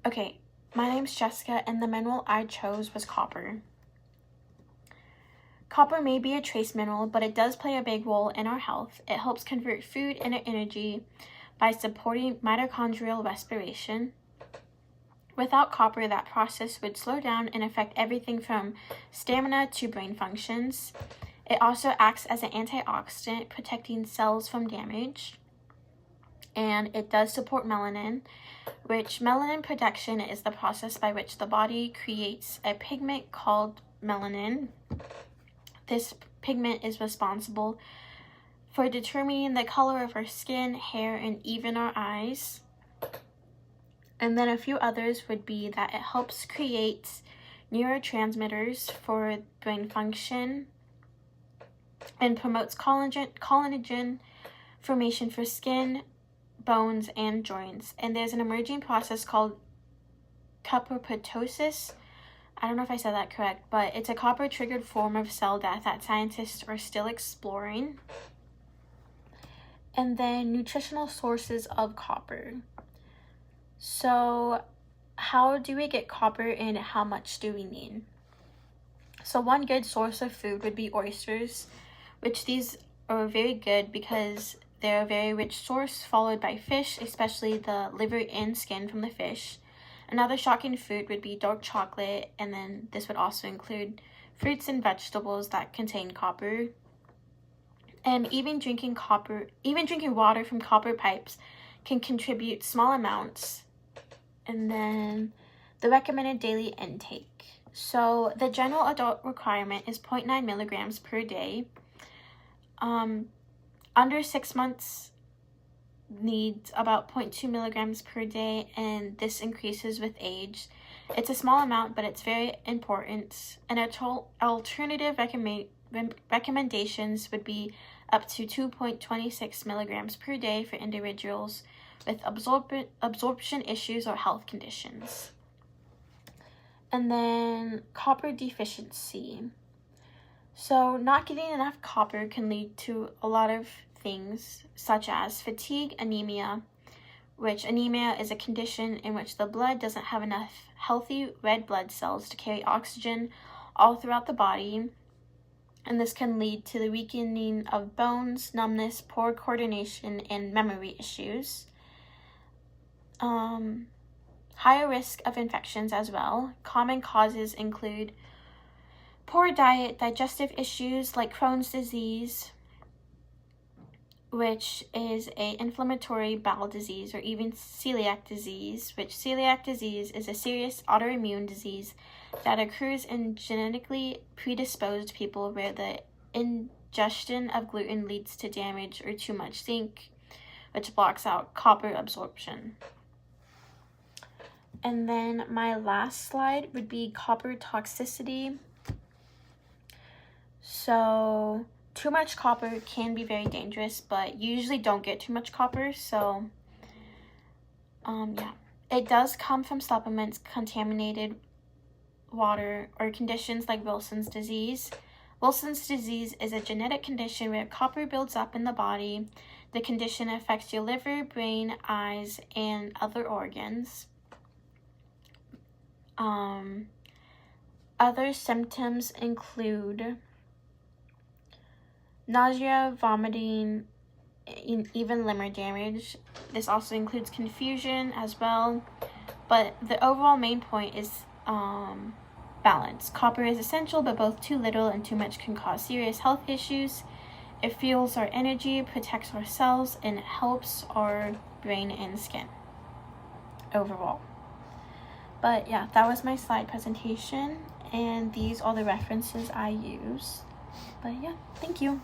Okay, my name's Jessica, and the mineral I chose was copper. Copper may be a trace mineral, but it does play a big role in our health. It helps convert food into energy by supporting mitochondrial respiration. Without copper, that process would slow down and affect everything from stamina to brain functions. It also acts as an antioxidant, protecting cells from damage. And it does support melanin, which melanin production is the process by which the body creates a pigment called melanin. This pigment is responsible for determining the color of our skin, hair, and even our eyes. And then a few others would be that it helps create neurotransmitters for brain function and promotes collagen formation for skin, bones, and joints. And there's an emerging process called coproptosis. I don't know if I said that correct, but it's a copper-triggered form of cell death that scientists are still exploring. And then nutritional sources of copper. So how do we get copper and how much do we need? So one good source of food would be oysters, which these are very good because they're a very rich source, followed by fish, especially the liver and skin from the fish. Another shocking food would be dark chocolate, and then this would also include fruits and vegetables that contain copper. And even drinking water from copper pipes can contribute small amounts. And then the recommended daily intake. So the general adult requirement is 0.9 milligrams per day. Under 6 months needs about 0.2 milligrams per day, and this increases with age. It's a small amount, but it's very important. And alternative recommendations would be up to 2.26 milligrams per day for individuals with absorption issues or health conditions. And then copper deficiency. So not getting enough copper can lead to a lot of things, such as fatigue, anemia, which anemia is a condition in which the blood doesn't have enough healthy red blood cells to carry oxygen all throughout the body. And this can lead to the weakening of bones, numbness, poor coordination, and memory issues. Higher risk of infections as well. Common causes include poor diet, digestive issues like Crohn's disease, which is an inflammatory bowel disease, or even celiac disease, which celiac disease is a serious autoimmune disease that occurs in genetically predisposed people where the ingestion of gluten leads to damage or too much zinc, which blocks out copper absorption. And then my last slide would be copper toxicity. So too much copper can be very dangerous, but you usually don't get too much copper. So it does come from supplements, contaminated water, or conditions like Wilson's disease. Wilson's disease is a genetic condition where copper builds up in the body. The condition affects your liver, brain, eyes, and other organs. Other symptoms include nausea, vomiting, and even liver damage. This also includes confusion as well. But the overall main point is balance. Copper is essential, but both too little and too much can cause serious health issues. It fuels our energy, protects our cells, and helps our brain and skin overall. But yeah, that was my slide presentation, and these are the references I use. But yeah, thank you.